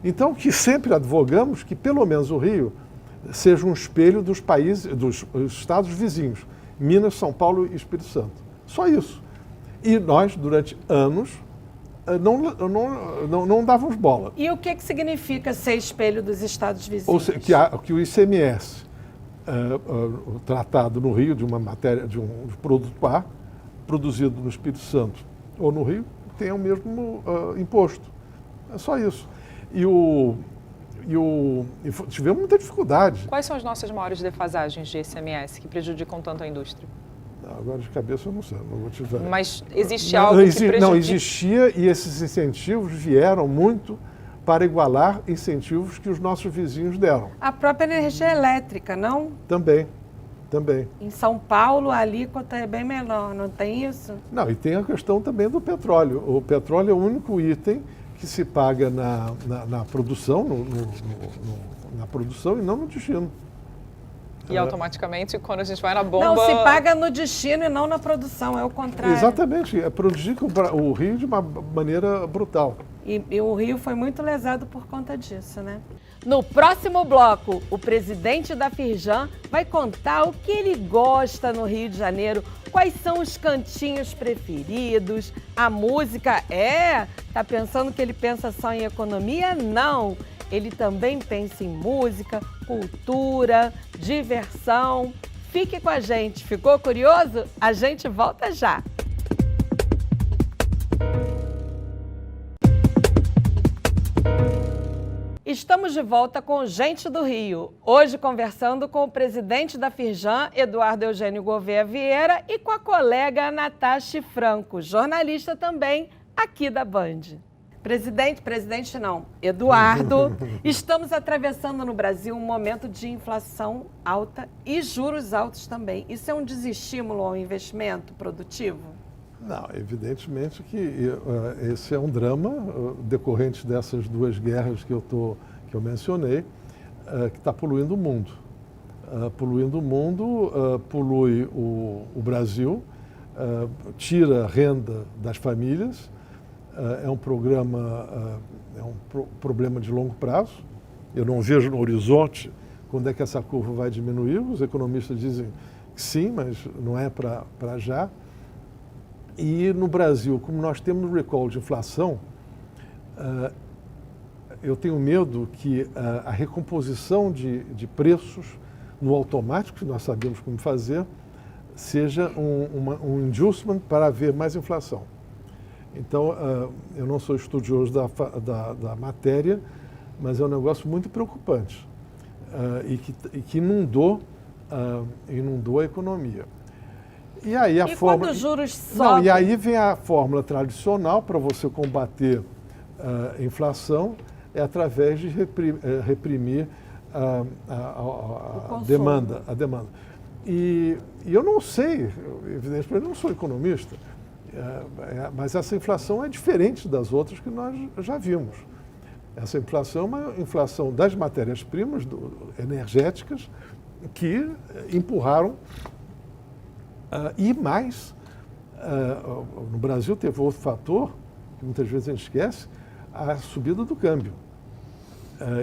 Então, que sempre advogamos que pelo menos o Rio seja um espelho dos estados vizinhos, Minas, São Paulo e Espírito Santo. Só isso. E nós, durante anos, não dávamos bola. E o que significa ser espelho dos estados vizinhos? Ou seja, que o ICMS, tratado no Rio de uma matéria, de um produto A, produzido no Espírito Santo ou no Rio, tenha o mesmo imposto. É só isso. E tivemos muita dificuldade. Quais são as nossas maiores defasagens de ICMS que prejudicam tanto a indústria? Agora de cabeça eu não sei, não vou te dizer. Mas existe algo que prejudica? Não, existia, e esses incentivos vieram muito para igualar incentivos que os nossos vizinhos deram. A própria energia elétrica, não? Também. Também. Em São Paulo, a alíquota é bem menor, não tem isso? Não, e tem a questão também do petróleo. O petróleo é o único item que se paga na produção, na produção e não no destino. E automaticamente, quando a gente vai na bomba... Não, se paga no destino e não na produção, é o contrário. Exatamente, é produzir o Rio de uma maneira brutal. E o Rio foi muito lesado por conta disso, né? No próximo bloco, o presidente da Firjan vai contar o que ele gosta no Rio de Janeiro, quais são os cantinhos preferidos, a música. Tá pensando que ele pensa só em economia? Não! Ele também pensa em música, cultura, diversão. Fique com a gente. Ficou curioso? A gente volta já. Estamos de volta com Gente do Rio. Hoje conversando com o presidente da Firjan, Eduardo Eugênio Gouveia Vieira, e com a colega Natasha Franco, jornalista também aqui da Band. Presidente não, Eduardo, estamos atravessando no Brasil um momento de inflação alta e juros altos também. Isso é um desestímulo ao investimento produtivo? Não, evidentemente que esse é um drama decorrente dessas duas guerras que eu mencionei, que está poluindo o mundo. Polui o Brasil, tira renda das famílias. É um problema de longo prazo. Eu não vejo no horizonte quando é que essa curva vai diminuir. Os economistas dizem que sim, mas não é para já. E no Brasil, como nós temos recall de inflação, eu tenho medo que a recomposição de preços no automático, que nós sabemos como fazer, seja um inducement para haver mais inflação. Então, eu não sou estudioso da matéria, mas é um negócio muito preocupante e que inundou a economia. E aí quando os juros sobem? E aí vem a fórmula tradicional para você combater a inflação, é através de reprimir a demanda. E eu não sei, evidentemente, eu não sou economista, mas essa inflação é diferente das outras que nós já vimos. Essa inflação é uma inflação das matérias-primas energéticas que empurraram. E mais, no Brasil teve outro fator, que muitas vezes a gente esquece, a subida do câmbio.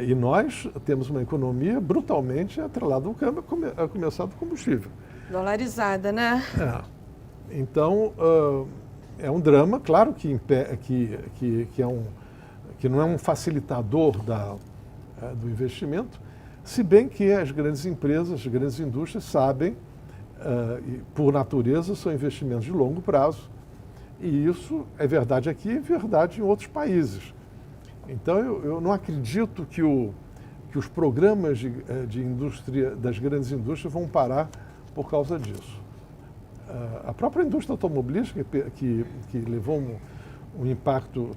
E nós temos uma economia brutalmente atrelada ao câmbio, a começar do combustível. Dolarizada, né? Então, é um drama, claro que não é um facilitador do investimento, se bem que as grandes empresas, as grandes indústrias sabem, por natureza, são investimentos de longo prazo, e isso é verdade aqui e verdade em outros países. Então, eu não acredito que os programas de indústria, das grandes indústrias vão parar por causa disso. A própria indústria automobilística, que levou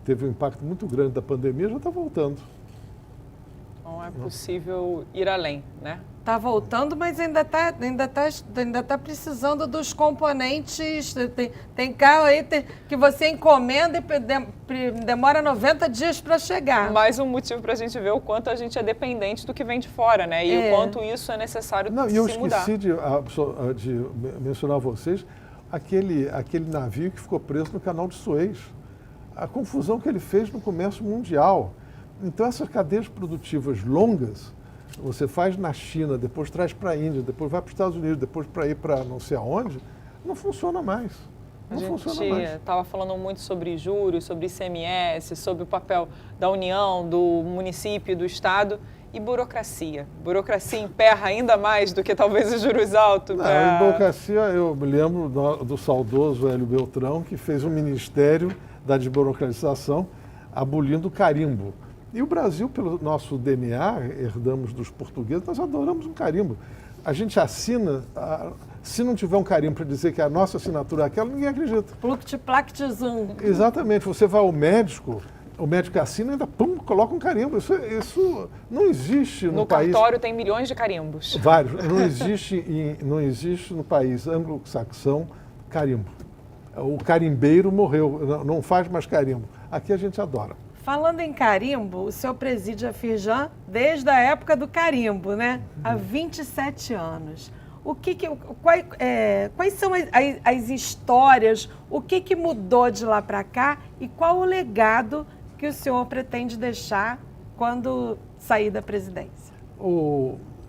teve um impacto muito grande da pandemia, já está voltando. Não é possível ir além, né? Está voltando, mas ainda tá precisando dos componentes. Tem carro aí que você encomenda e demora 90 dias para chegar. Mais um motivo para a gente ver o quanto a gente é dependente do que vem de fora, né? E o quanto isso é necessário se mudar. Eu esqueci de mencionar a vocês aquele navio que ficou preso no canal de Suez. A confusão que ele fez no comércio mundial. Então, essas cadeias produtivas longas, você faz na China, depois traz para a Índia, depois vai para os Estados Unidos, depois para ir para não sei aonde, não funciona mais. A gente estava falando muito sobre juros, sobre ICMS, sobre o papel da União, do município, do Estado e burocracia. Burocracia emperra ainda mais do que talvez os juros altos. A burocracia, eu me lembro do saudoso Hélio Beltrão, que fez um ministério da desburocratização abolindo o carimbo. E o Brasil, pelo nosso DNA, herdamos dos portugueses, nós adoramos um carimbo. A gente assina, se não tiver um carimbo para dizer que a nossa assinatura é aquela, ninguém acredita. Pluct-plact-zum. Exatamente. Você vai ao médico, o médico assina e ainda coloca um carimbo. Isso não existe no país. No cartório tem milhões de carimbos. Vários. Não existe no país anglo-saxão carimbo. O carimbeiro morreu, não faz mais carimbo. Aqui a gente adora. Falando em carimbo, o senhor preside a Firjan desde a época do carimbo, né? Há 27 anos. Quais são as histórias, o que mudou de lá para cá e qual o legado que o senhor pretende deixar quando sair da presidência?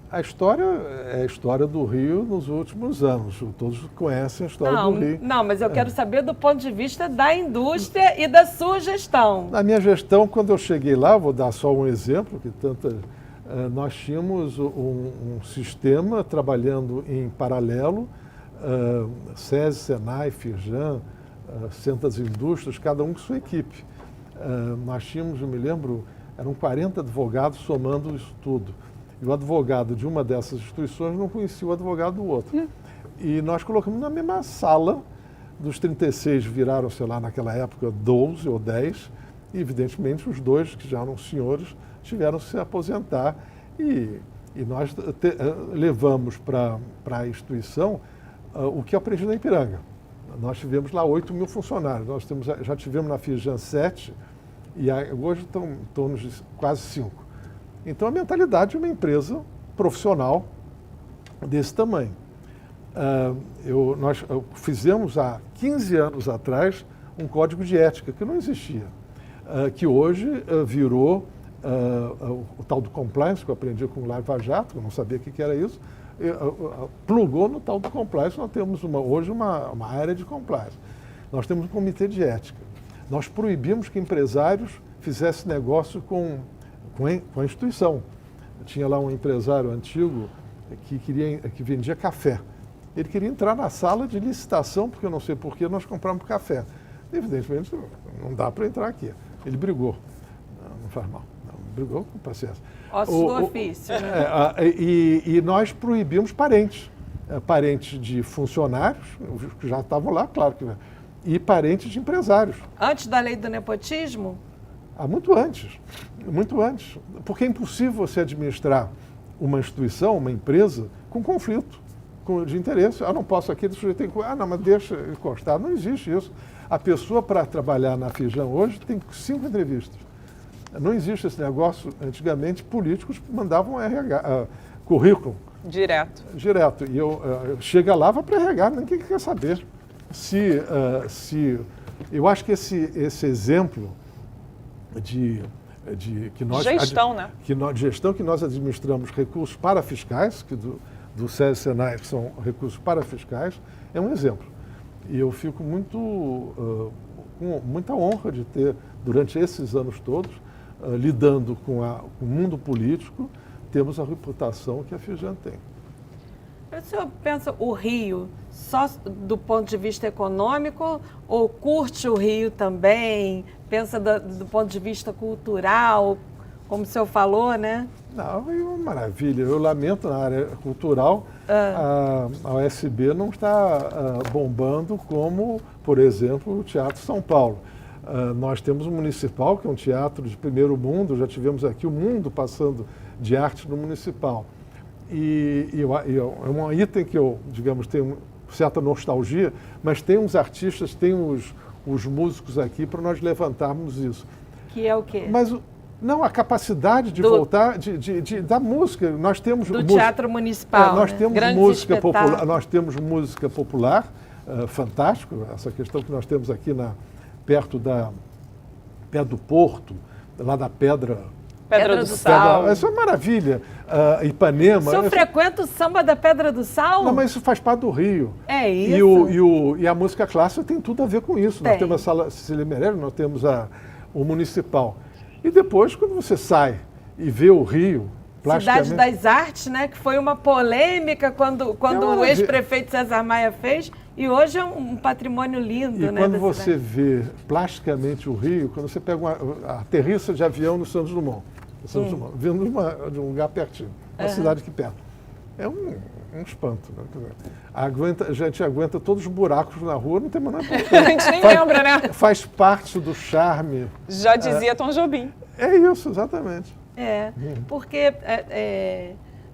A história é a história do Rio nos últimos anos. Todos conhecem a história do Rio. Não, mas eu quero saber do ponto de vista da indústria e da sua gestão. Na minha gestão, quando eu cheguei lá, vou dar só um exemplo, que nós tínhamos um sistema trabalhando em paralelo, SESI, Senai, Firjan, centros de indústrias, cada um com sua equipe. Nós tínhamos, eu me lembro, eram 40 advogados somando isso tudo. E o advogado de uma dessas instituições não conhecia o advogado do outro. E nós colocamos na mesma sala, dos 36 viraram, sei lá, naquela época, 12 ou 10, e evidentemente os dois, que já eram senhores, tiveram que se aposentar. E nós levamos para a instituição o que eu aprendi na Ipiranga. Nós tivemos lá 8 mil funcionários, já tivemos na Firjan 7, e hoje estão em torno de quase 5. Então, a mentalidade de uma empresa profissional desse tamanho. Nós fizemos há 15 anos atrás um código de ética que não existia, que hoje virou o tal do compliance, que eu aprendi com o Lava Jato, eu não sabia o que era isso, plugou no tal do compliance. Nós temos hoje uma área de compliance. Nós temos um comitê de ética. Nós proibimos que empresários fizessem negócio com a instituição. Tinha lá um empresário antigo que vendia café. Ele queria entrar na sala de licitação, porque eu não sei porquê, nós compramos café. Evidentemente, não dá para entrar aqui. Ele brigou. Não faz mal. Brigou com paciência. Ossos do ofício, né? E nós proibimos parentes. Parentes de funcionários, que já estavam lá, claro que... E parentes de empresários. Antes da lei do nepotismo? Muito antes. Muito antes. Porque é impossível você administrar uma instituição, uma empresa, com conflito de interesse. Não posso aqui, deixa eu ter... não, mas deixa encostar. Não existe isso. A pessoa, para trabalhar na Firjan hoje, tem 5 entrevistas. Não existe esse negócio. Antigamente, políticos mandavam currículo. Direto. E chega lá, vai para RH, ninguém quer saber. Eu acho que esse exemplo de gestão, né? Gestão, que nós administramos recursos parafiscais, que do SESI e Senai, que são recursos parafiscais, é um exemplo. E eu fico com muita honra de ter, durante esses anos todos, lidando com o mundo político, temos a reputação que a Firjan tem. O senhor pensa o Rio só do ponto de vista econômico ou curte o Rio também? Pensa do ponto de vista cultural, como o senhor falou, né? Não, é uma maravilha. Eu lamento, na área cultural, a USB não está bombando como, por exemplo, o Teatro São Paulo. Nós temos o Municipal, que é um teatro de primeiro mundo, já tivemos aqui o mundo passando de arte no Municipal. E é um item que eu, digamos, tenho certa nostalgia, mas tem uns artistas, tem os músicos aqui para nós levantarmos isso. Que é o quê? Mas não, a capacidade de voltar da música. Nós temos Teatro Municipal. Nós temos música popular. Nós temos música popular, fantástico. Essa questão que nós temos aqui perto do Porto, lá da Pedra do Sal. Isso é uma maravilha. Ipanema. O senhor frequenta o samba da Pedra do Sal? Não, mas isso faz parte do Rio. É isso. E a música clássica tem tudo a ver com isso. Nós temos a Sala Cecília Meirelles, nós temos o Municipal. E depois, quando você sai e vê o Rio, plasticamente... Cidade das Artes, né? Que foi uma polêmica quando o ex-prefeito César Maia fez, e hoje é um patrimônio lindo, e né? Quando você vê plasticamente o Rio, quando você pega a aterrissa de avião no Santos Dumont, vindo de um lugar pertinho, uma cidade aqui perto. é um espanto. Né? Quer dizer, a gente aguenta todos os buracos na rua, não tem mais nada. A gente nem lembra, né? Faz parte do charme. Já dizia Tom Jobim. É isso, exatamente. Porque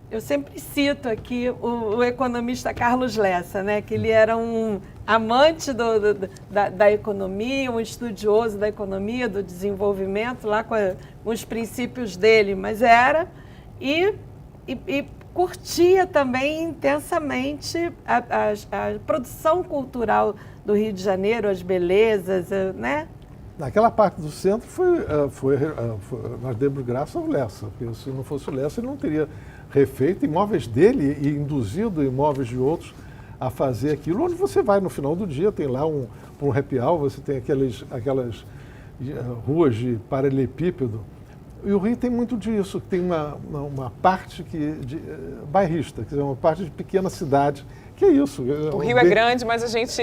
eu sempre cito aqui o economista Carlos Lessa, né? Que ele era um amante da economia, um estudioso da economia, do desenvolvimento, lá com os princípios dele, mas e curtia também intensamente a produção cultural do Rio de Janeiro, as belezas, né? Naquela parte do centro nós demos graças ao Lessa, porque se não fosse o Lessa ele não teria refeito imóveis dele e induzido imóveis de outros a fazer aquilo. Onde você vai no final do dia, tem lá um happy hour, você tem aquelas ruas de paralelepípedo. E o Rio tem muito disso, tem uma parte bairrista, quer dizer, uma parte de pequena cidade, que é isso. O Rio é grande, mas a gente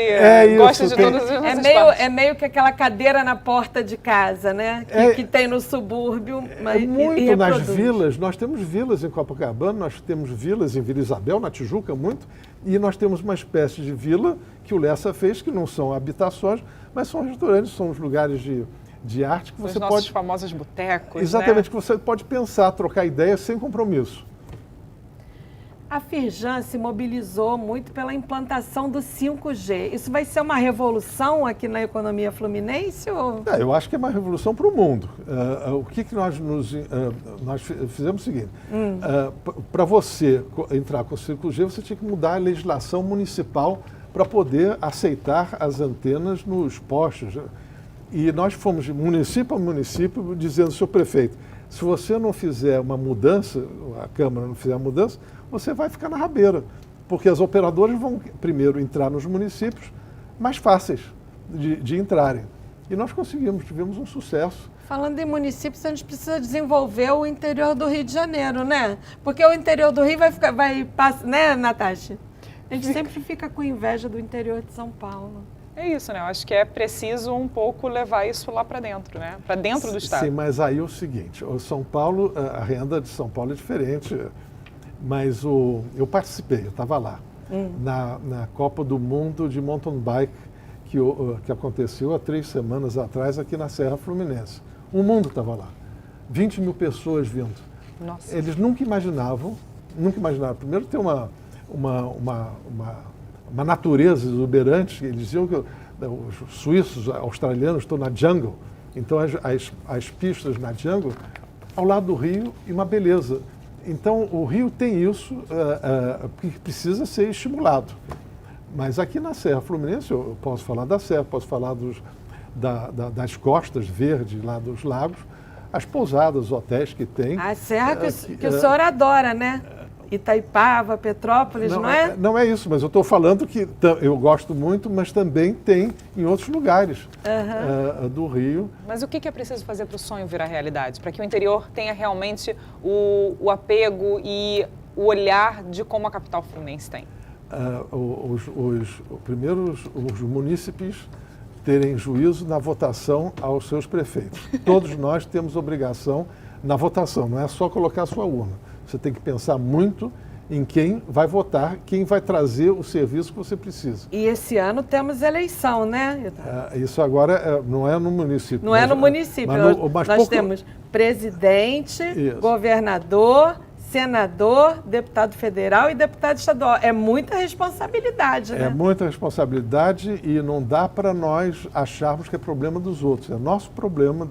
gosta de todas as partes. É meio que aquela cadeira na porta de casa, né? Que tem no subúrbio. Muito nas vilas, nós temos vilas em Copacabana, nós temos vilas em Vila Isabel, na Tijuca, muito, e nós temos uma espécie de vila que o Lessa fez, que não são habitações, mas são restaurantes, são os lugares de arte que você pode... Os nossos famosos botecos, exatamente, né? que você pode pensar, trocar ideias sem compromisso. A Firjan se mobilizou muito pela implantação do 5G. Isso vai ser uma revolução aqui na economia fluminense? Ou... Eu acho que é uma revolução para o mundo. O que nós fizemos o seguinte, para você entrar com o 5G, você tinha que mudar a legislação municipal para poder aceitar as antenas nos postes. E nós fomos de município a município dizendo, senhor prefeito, se você não fizer uma mudança, a Câmara não fizer uma mudança, você vai ficar na rabeira, porque as operadoras vão primeiro entrar nos municípios mais fáceis de entrarem. E nós conseguimos, tivemos um sucesso. Falando em municípios, a gente precisa desenvolver o interior do Rio de Janeiro, né? Porque o interior do Rio né, Natasha? A gente sempre fica com inveja do interior de São Paulo. É isso, né? Eu acho que é preciso um pouco levar isso lá para dentro, né? Para dentro do estado. Sim, mas aí é o seguinte, o São Paulo, a renda de São Paulo é diferente, mas eu participei, eu estava lá, na Copa do Mundo de mountain bike que aconteceu há 3 semanas atrás aqui na Serra Fluminense. O mundo estava lá, 20 mil pessoas vindo. Nossa. Eles nunca imaginavam, primeiro ter uma natureza exuberante. Eles diziam que os suíços, australianos estão na jungle, então as pistas na jungle, ao lado do rio, e uma beleza. Então o Rio tem isso que precisa ser estimulado. Mas aqui na Serra Fluminense, eu posso falar da Serra, posso falar das costas verdes lá dos lagos, as pousadas, os hotéis que tem. A Serra que o senhor adora, né? Itaipava, Petrópolis, não é? Não é isso, mas eu estou falando que eu gosto muito, mas também tem em outros lugares do Rio. Mas o que é preciso fazer para o sonho virar realidade? Para que o interior tenha realmente o apego e o olhar de como a capital fluminense tem? Os munícipes terem juízo na votação aos seus prefeitos. Todos nós temos obrigação na votação, não é só colocar a sua urna. Você tem que pensar muito em quem vai votar, quem vai trazer o serviço que você precisa. E esse ano temos eleição, né? Isso agora não é no município. Não é no município. Nós temos presidente, governador, senador, deputado federal e deputado estadual. É muita responsabilidade, né? É muita responsabilidade e não dá para nós acharmos que é problema dos outros. É nosso problema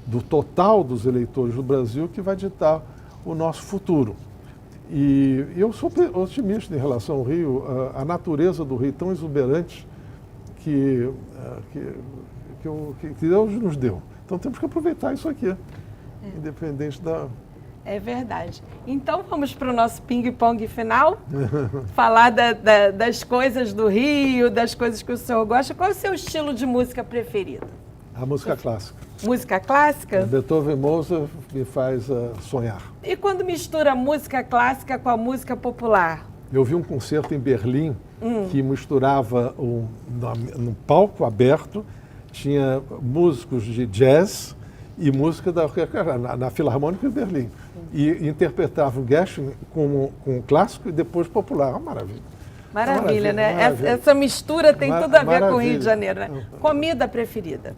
do total dos eleitores do Brasil que vai ditar o nosso futuro. E eu sou otimista em relação ao Rio, a natureza do Rio tão exuberante que Deus nos deu. Então temos que aproveitar isso aqui, independente da... É verdade. Então vamos para o nosso ping-pong final, falar das coisas do Rio, das coisas que o senhor gosta. Qual é o seu estilo de música preferido? A música clássica. Música clássica? Beethoven e Mozart me faz sonhar. E quando mistura música clássica com a música popular? Eu vi um concerto em Berlim que misturava num palco aberto, tinha músicos de jazz e música na Filarmônica de Berlim. E interpretavam Gershwin com clássico e depois popular. Uma maravilha. Maravilha, né? Maravilha. Essa mistura tem tudo a ver com o Rio de Maravilha. Janeiro, né? Comida preferida.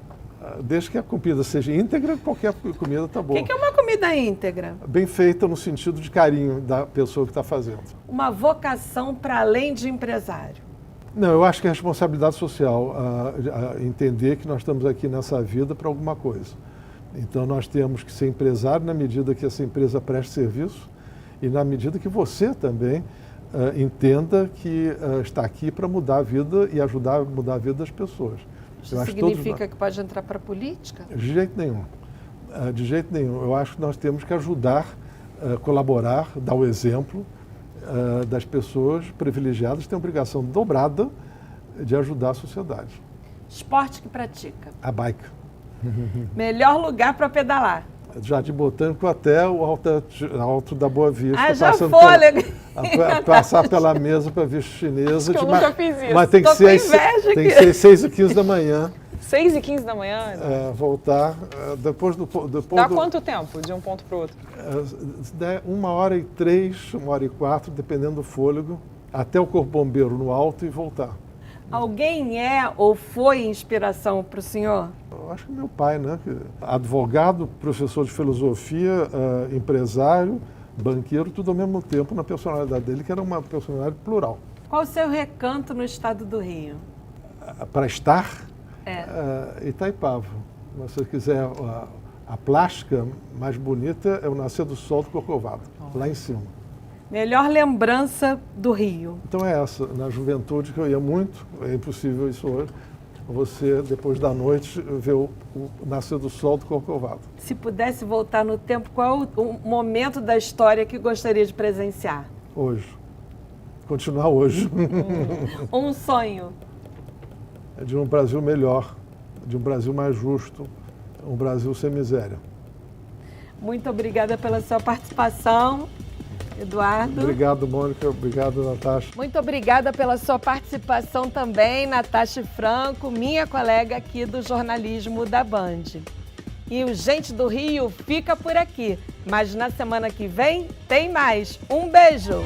Desde que a comida seja íntegra, qualquer comida está O boa. que é uma comida íntegra? Bem feita no sentido de carinho da pessoa que está fazendo. Uma vocação para além de empresário. Não, eu acho que é responsabilidade social entender que nós estamos aqui nessa vida para alguma coisa. Então nós temos que ser empresário na medida que essa empresa preste serviço e na medida que você também entenda que está aqui para mudar a vida e ajudar a mudar a vida das pessoas. Isso significa que pode entrar para a política? De jeito nenhum. De jeito nenhum. Eu acho que nós temos que ajudar, colaborar, dar o exemplo das pessoas privilegiadas que têm a obrigação dobrada de ajudar a sociedade. Esporte que pratica. A bike. Melhor lugar para pedalar. Jardim Botânico até o Alto da Boa Vista. Ah, já passando fôlego. passar pela mesa para ver chinesa. Acho que eu nunca fiz isso. Mas tem que Tô ser com inveja tem que aqui. ser 6h15 da manhã. 6h15 da manhã? Voltar. Depois Dá quanto tempo de um ponto para o outro? 1h03, 1h04, dependendo do fôlego, até o Corpo Bombeiro no alto e voltar. Alguém é ou foi inspiração para o senhor? Eu acho que meu pai, né? Advogado, professor de filosofia, empresário, banqueiro, tudo ao mesmo tempo na personalidade dele, que era uma personalidade plural. Qual o seu recanto no estado do Rio? Para estar, Itaipava. Se você quiser a plástica mais bonita, é o Nascer do Sol do Corcovado, lá em cima. Melhor lembrança do Rio? Então é essa, na juventude que eu ia muito, é impossível isso hoje, você, depois da noite, ver o Nascer do Sol do Corcovado. Se pudesse voltar no tempo, qual é o momento da história que gostaria de presenciar? Hoje. Continuar hoje. Um sonho? É de um Brasil melhor, de um Brasil mais justo, um Brasil sem miséria. Muito obrigada pela sua participação, Eduardo. Obrigado, Mônica. Obrigado, Natasha. Muito obrigada pela sua participação também, Natasha Franco, minha colega aqui do jornalismo da Band. E o Gente do Rio fica por aqui, mas na semana que vem tem mais. Um beijo!